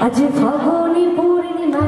আজ ফাগুনি পূর্ণিমা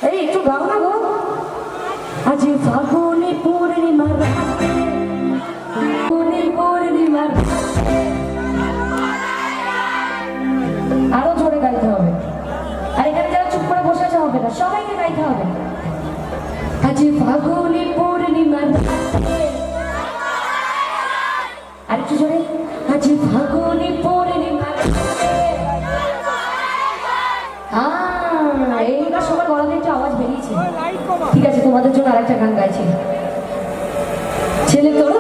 এই একটু গাও না গো। আজ ফাগুনি পূর্ণিমার রাতে, ফাগুনি পূর্ণিমার রাতে। আরো জোরে গাইতে হবে, আর এখানে যারা চুপ করে বসে আছে হবে না, সবাইকে গাইতে হবে। আজ ফাগুনি পূর্ণিমার রাতে, আর একটু জোরে। আজ ফাগুনি পূর্ণিমার রাতে। এইবার সবার গলাতে একটু আওয়াজ বেরিয়েছে। ঠিক আছে, তোমাদের জন্য আরেকটা গান গাইছি। ছেলে তোর